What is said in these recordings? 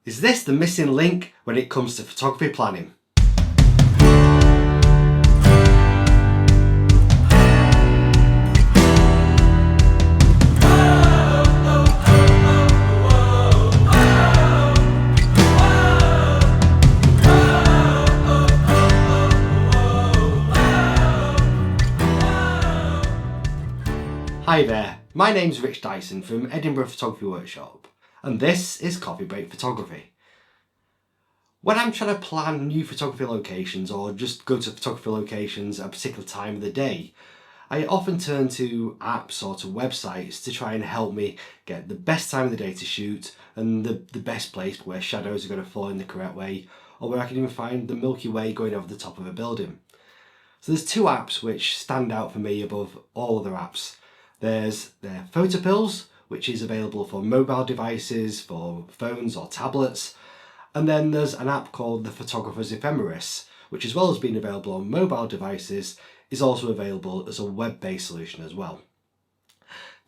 Is this the missing link when it comes to photography planning? Hi there, my name's Rich Dyson from Edinburgh Photography Workshop, and this is Coffee Break Photography. When I'm trying to plan new photography locations or just go to photography locations at a particular time of the day, I often turn to apps or to websites to try and help me get the best time of the day to shoot and the best place where shadows are going to fall in the correct way, or where I can even find the Milky Way going over the top of a building. So there's two apps which stand out for me above all other apps. There's the Photopills, which is available for mobile devices, for phones or tablets. And then there's an app called the Photographers Ephemeris, which, as well as being available on mobile devices, is also available as a web-based solution as well.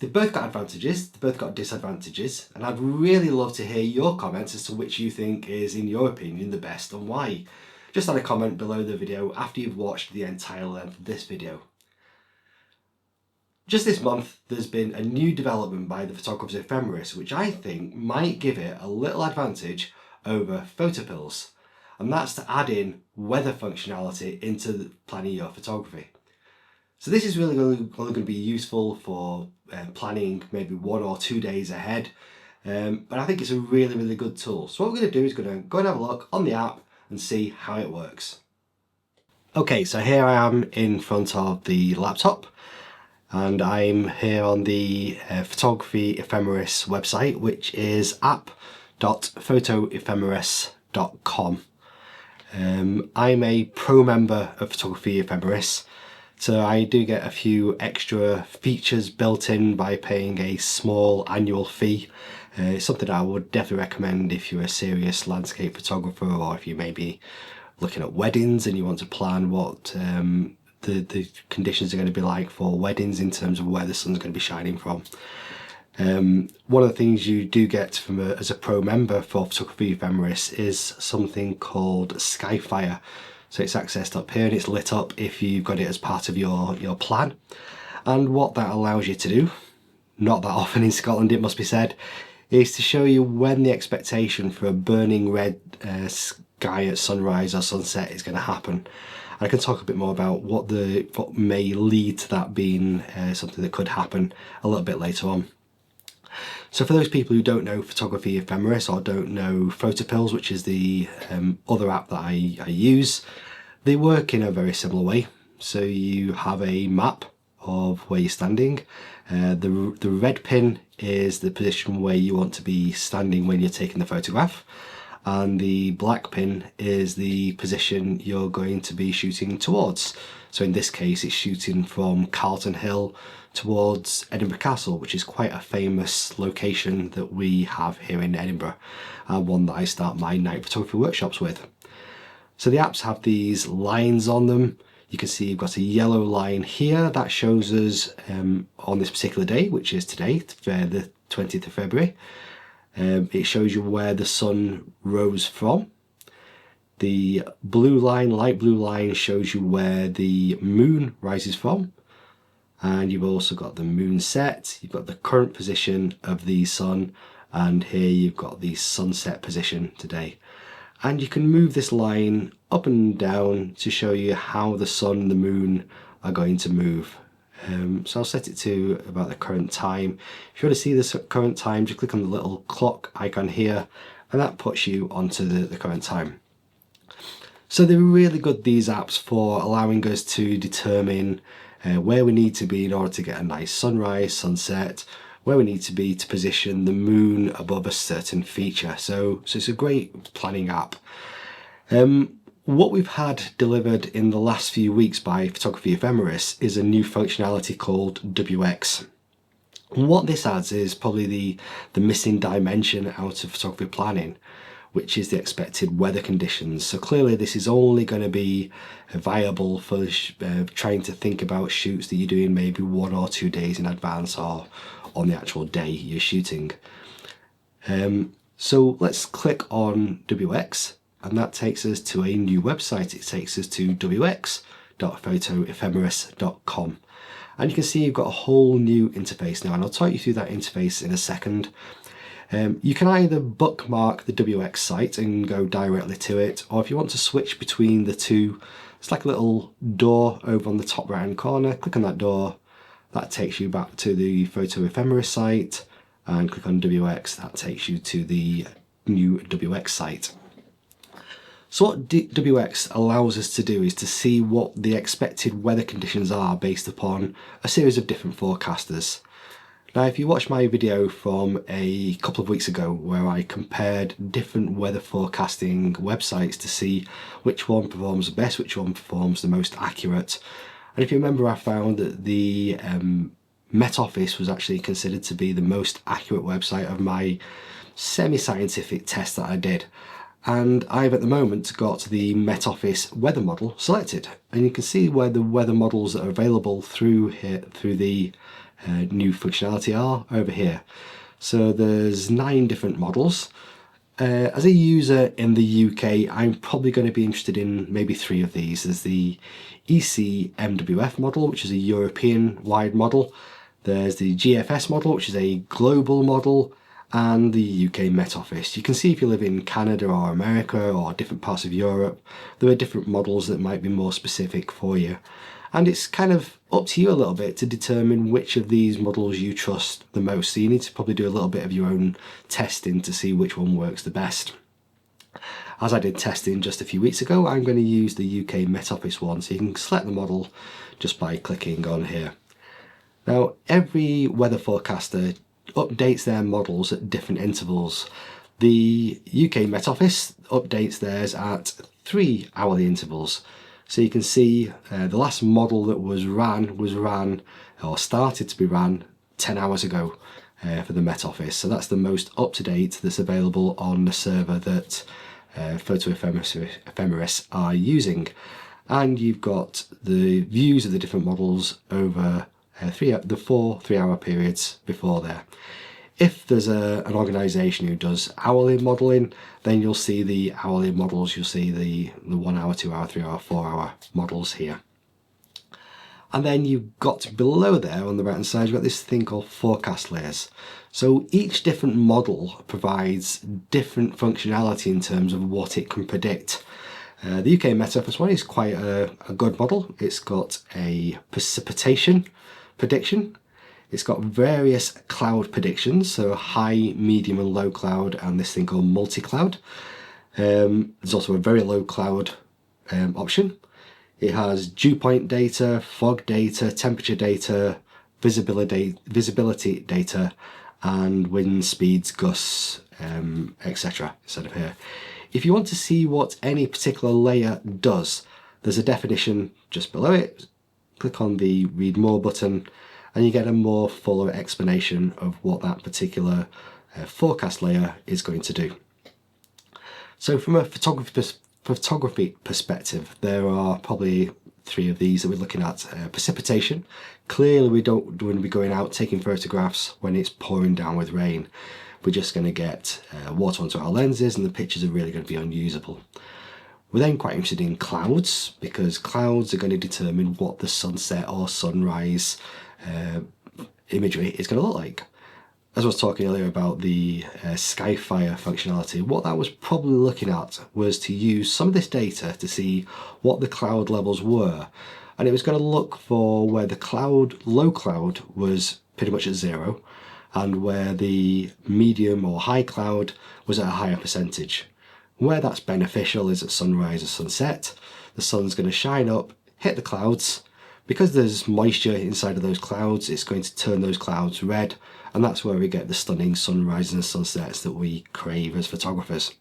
They've both got advantages, they've both got disadvantages, and I'd really love to hear your comments as to which you think is, in your opinion, the best and why. Just add a comment below the video after you've watched the entire length of this video. Just this month, there's been a new development by the Photographers Ephemeris, which I think might give it a little advantage over Photopills, and that's to add in weather functionality into planning your photography. So this is really only going to be useful for planning maybe 1 or 2 days ahead, but I think it's a really good tool. So what we're going to do is going to go and have a look on the app and see how it works. Okay, so here I am in front of the laptop. And I'm here on the Photography Ephemeris website, which is app.photoephemeris.com. I'm a pro member of Photography Ephemeris, so I do get a few extra features built in by paying a small annual fee. It's something I would definitely recommend if you're a serious landscape photographer, or if you may be looking at weddings and you want to plan what the conditions are going to be like for weddings in terms of where the sun's going to be shining from. One of the things you do get from as a pro member for Photography Ephemeris is something called Skyfire. So it's accessed up here and it's lit up if you've got it as part of your plan. And what that allows you to do, not that often in Scotland it must be said, is to show you when the expectation for a burning red sky at sunrise or sunset is going to happen. I can talk a bit more about what may lead to that being something that could happen a little bit later on. So for those people who don't know Photography Ephemeris or don't know Photopills, which is the other app that I use, they work in a very similar way. So you have a map of where you're standing. The red pin is the position where you want to be standing when you're taking the photograph. And the black pin is the position you're going to be shooting towards. So in this case, it's shooting from Carlton Hill towards Edinburgh Castle, which is quite a famous location that we have here in Edinburgh, and one that I start my night photography workshops with. So the apps have these lines on them. You can see you've got a yellow line here that shows us on this particular day, which is today, the 20th of February. It shows you where the sun rose from. The blue line, light blue line, shows you where the moon rises from. And you've also got the moon set, you've got the current position of the sun, and here you've got the sunset position today. And you can move this line up and down to show you how the sun and the moon are going to move. So I'll set it to about the current time. If you want to see the current time, just click on the little clock icon here, and that puts you onto the current time. So they're really good, these apps, for allowing us to determine where we need to be in order to get a nice sunrise, sunset, where we need to be to position the moon above a certain feature. So it's a great planning app. What we've had delivered in the last few weeks by Photography Ephemeris is a new functionality called WX. And what this adds is probably the missing dimension out of photography planning, which is the expected weather conditions. So clearly this is only going to be viable for trying to think about shoots that you're doing maybe 1 or 2 days in advance or on the actual day you're shooting. So let's click on WX, and that takes us to a new website. It takes us to wx.photoephemeris.com. And you can see you've got a whole new interface now, and I'll talk you through that interface in a second. You can either bookmark the WX site and go directly to it, or if you want to switch between the two, it's like a little door over on the top right hand corner. Click on that door, that takes you back to the Photo Ephemeris site, and click on WX, that takes you to the new WX site. So what WX allows us to do is to see what the expected weather conditions are based upon a series of different forecasters. Now, if you watched my video from a couple of weeks ago where I compared different weather forecasting websites to see which one performs the best, which one performs the most accurate, and if you remember, I found that the Met Office was actually considered to be the most accurate website of my semi-scientific test that I did. And I've at the moment got the Met Office weather model selected, and you can see where the weather models that are available through here, through the new functionality, are over here. So there's 9 different models. As a user in the UK, I'm probably going to be interested in maybe 3 of these. There's the ECMWF model, which is a European-wide model. There's the GFS model, which is a global model, and the UK Met Office. You can see if you live in Canada or America or different parts of Europe, there are different models that might be more specific for you. And it's kind of up to you a little bit to determine which of these models you trust the most. So you need to probably do a little bit of your own testing to see which one works the best. As I did testing just a few weeks ago, I'm going to use the UK Met Office one, so you can select the model just by clicking on here. Now, every weather forecaster updates their models at different intervals. The UK Met Office updates theirs at 3 hourly intervals. So you can see the last model that was ran or started to be ran 10 hours ago for the Met Office. So that's the most up-to-date that's available on the server that Photo Ephemeris are using. And you've got the views of the different models over the 4 3-hour periods before there. If there's an organisation who does hourly modelling, then you'll see the hourly models, you'll see the 1 hour, 2 hour, 3 hour, 4 hour models here. And then you've got below there on the right hand side, you've got this thing called forecast layers. So each different model provides different functionality in terms of what it can predict. The UK Met Office one is quite a good model. It's got a precipitation prediction. It's got various cloud predictions, so high, medium and low cloud, and this thing called multi-cloud. There's also a very low cloud option. It has dew point data, fog data, temperature data, visibility data, and wind speeds, gusts, etc. instead of here. If you want to see what any particular layer does, there's a definition just below it. Click on the Read More button, and you get a more fuller explanation of what that particular forecast layer is going to do. So from a photography perspective, there are probably 3 of these that we're looking at. Precipitation. Clearly we don't want to be going out taking photographs when it's pouring down with rain. We're just going to get water onto our lenses and the pictures are really going to be unusable. We're then quite interested in clouds, because clouds are going to determine what the sunset or sunrise imagery is going to look like. As I was talking earlier about the Skyfire functionality, what that was probably looking at was to use some of this data to see what the cloud levels were, and it was going to look for where the low cloud was pretty much at 0 and where the medium or high cloud was at a higher percentage. Where that's beneficial is at sunrise or sunset. The sun's going to shine up, hit the clouds. Because there's moisture inside of those clouds, it's going to turn those clouds red, and that's where we get the stunning sunrises and sunsets that we crave as photographers.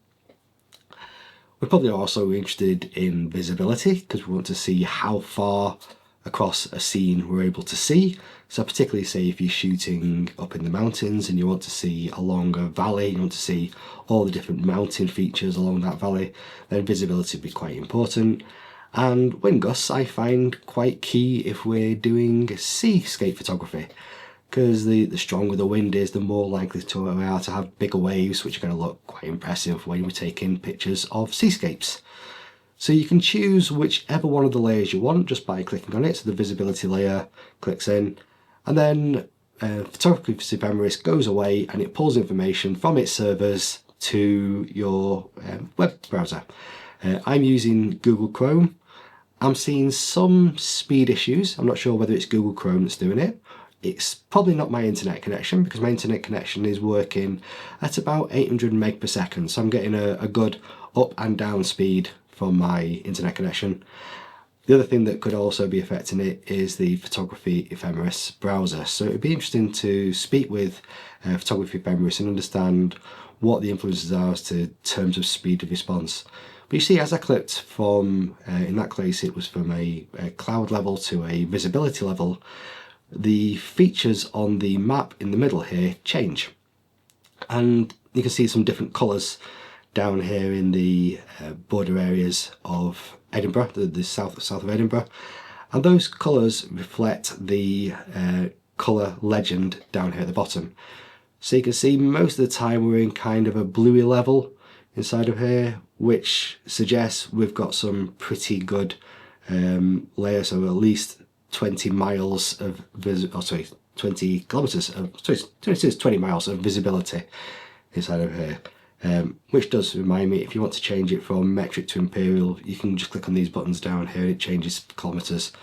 We're probably also interested in visibility, because we want to see how far across a scene we're able to see. So particularly say if you're shooting up in the mountains and you want to see along a valley, you want to see all the different mountain features along that valley, then visibility would be quite important. And wind gusts I find quite key if we're doing seascape photography, because the stronger the wind is, the more likely we are to have bigger waves, which are going to look quite impressive when we're taking pictures of seascapes. So you can choose whichever one of the layers you want just by clicking on it. So the visibility layer clicks in, and then Photographers Ephemeris goes away and it pulls information from its servers to your web browser. I'm using Google Chrome. I'm seeing some speed issues. I'm not sure whether it's Google Chrome that's doing it. It's probably not my internet connection, because my internet connection is working at about 800 meg per second. So I'm getting a good up and down speed from my internet connection. The other thing that could also be affecting it is the Photography Ephemeris browser. So it'd be interesting to speak with Photography Ephemeris and understand what the influences are as to terms of speed of response. But you see, as I clicked from, in that case, it was from a cloud level to a visibility level, the features on the map in the middle here change. And you can see some different colours down here in the border areas of Edinburgh, the south of Edinburgh. And those colours reflect the colour legend down here at the bottom. So you can see most of the time we're in kind of a bluey level inside of here, which suggests we've got some pretty good layers, so at least 20 miles of 20 kilometres of 20 miles of visibility inside of here. Which does remind me, if you want to change it from metric to imperial, you can just click on these buttons down here. It changes kilometres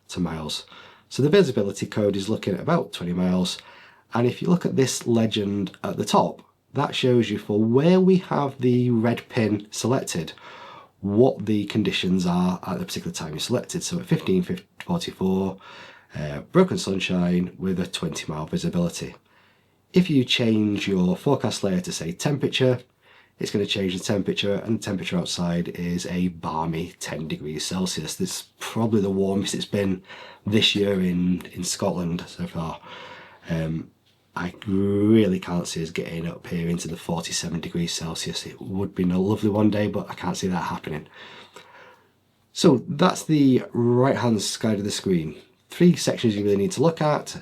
to miles. So the visibility code is looking at about 20 miles. And if you look at this legend at the top, that shows you for where we have the red pin selected, what the conditions are at the particular time you selected. So at 15:44, broken sunshine with a 20-mile visibility. If you change your forecast layer to say temperature, it's going to change the temperature, and the temperature outside is a balmy 10 degrees Celsius. This is probably the warmest it's been this year in Scotland so far. I really can't see us getting up here into the 47 degrees Celsius. It would be a lovely one day, but I can't see that happening. So that's the right hand side of the screen. 3 sections you really need to look at: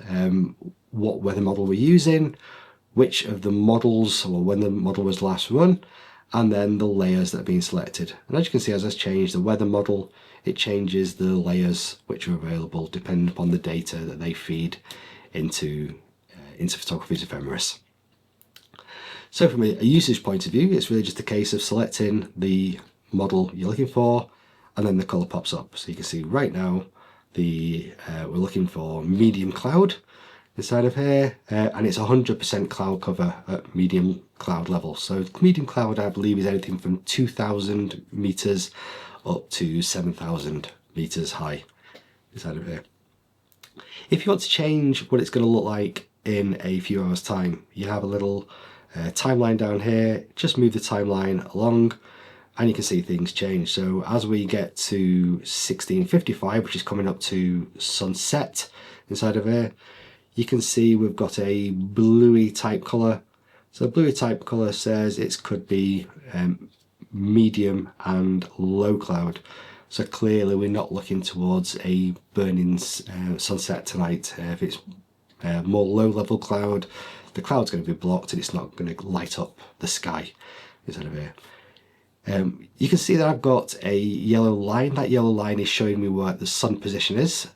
what weather model we're using, which of the models, or when the model was last run, and then the layers that have been selected. And as you can see, as I change the weather model, it changes the layers which are available depending upon the data that they feed into Photographers Ephemeris. So from a usage point of view, it's really just a case of selecting the model you're looking for, and then the colour pops up. So you can see right now we're looking for medium cloud inside of here, and it's 100% cloud cover at medium cloud level. So medium cloud, I believe, is anything from 2,000 meters up to 7,000 meters high inside of here. If you want to change what it's going to look like in a few hours time, you have a little timeline down here. Just move the timeline along and you can see things change. So as we get to 16:55, which is coming up to sunset inside of here, you can see we've got a bluey type colour. So bluey type colour says it could be medium and low cloud. So clearly we're not looking towards a burning sunset tonight. If it's more low level cloud, the cloud's going to be blocked and it's not going to light up the sky inside of here. You can see that I've got a yellow line. That yellow line is showing me where the sun position is.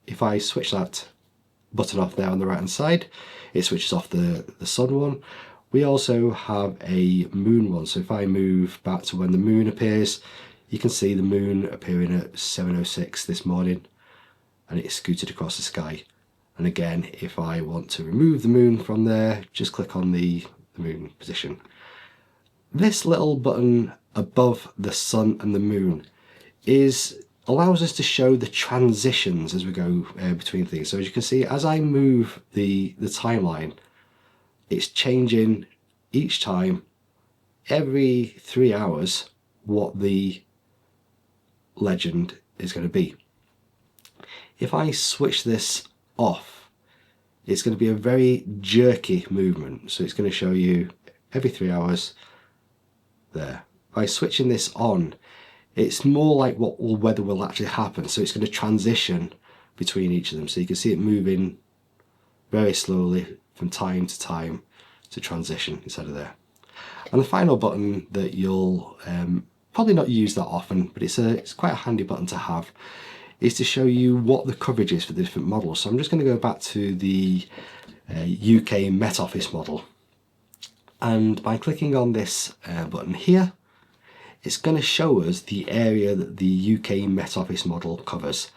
If I switch that button off there on the right hand side, it switches off the sun one. We also have a moon one. So if I move back to when the moon appears, you can see the moon appearing at 7:06 this morning, and it's scooted across the sky. And again, if I want to remove the moon from there, just click on the moon position. This little button above the sun and the moon allows us to show the transitions as we go between things. So as you can see, as I move the timeline, it's changing each time, every 3 hours, what the legend is going to be. If I switch this off, it's going to be a very jerky movement. So it's going to show you every 3 hours there. By switching this on, it's more like what weather will actually happen. So it's going to transition between each of them. So you can see it moving very slowly from time to time to transition instead of there. And the final button that you'll probably not use that often, but it's quite a handy button to have, is to show you what the coverage is for the different models. So I'm just going to go back to the UK Met Office model, and by clicking on this button here, it's going to show us the area that the UK Met Office model covers.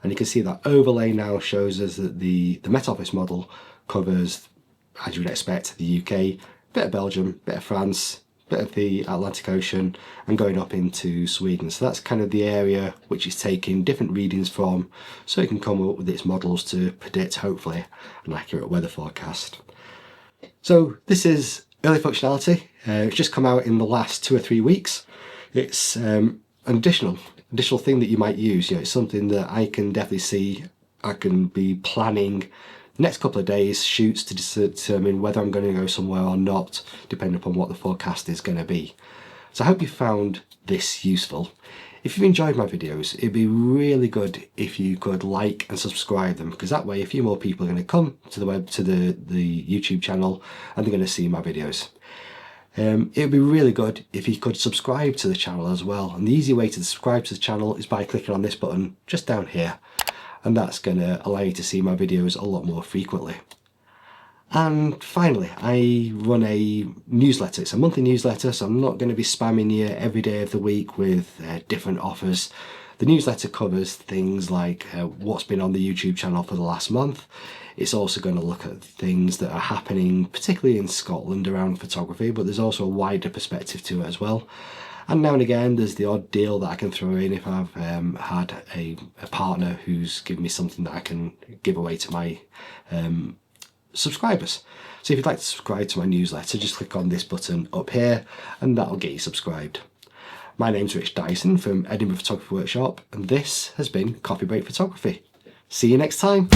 And you can see that overlay now shows us that the Met Office model covers, as you would expect, the UK, bit of Belgium, bit of France, bit of the Atlantic Ocean, and going up into Sweden. So that's kind of the area which is taking different readings from, so it can come up with its models to predict, hopefully, an accurate weather forecast. So this is early functionality. It's just come out in the last 2 or 3 weeks. It's an additional thing that you might use. It's something that I can definitely see I can be planning the next couple of days shoots to determine whether I'm going to go somewhere or not, depending upon what the forecast is going to be. So I hope you found this useful. If you've enjoyed my videos, it'd be really good if you could like and subscribe them, because that way a few more people are going to come to the YouTube channel, and they're going to see my videos. It would be really good if you could subscribe to the channel as well, and the easy way to subscribe to the channel is by clicking on this button just down here, and that's going to allow you to see my videos a lot more frequently. And finally, I run a newsletter. It's a monthly newsletter, so I'm not going to be spamming you every day of the week with different offers. The newsletter covers things like what's been on the YouTube channel for the last month. It's also going to look at things that are happening, particularly in Scotland, around photography, but there's also a wider perspective to it as well. And now and again, there's the odd deal that I can throw in if I've had a partner who's given me something that I can give away to my subscribers. So if you'd like to subscribe to my newsletter, just click on this button up here, and that'll get you subscribed. My name's Rich Dyson from Edinburgh Photography Workshop, and this has been Coffee Break Photography. See you next time.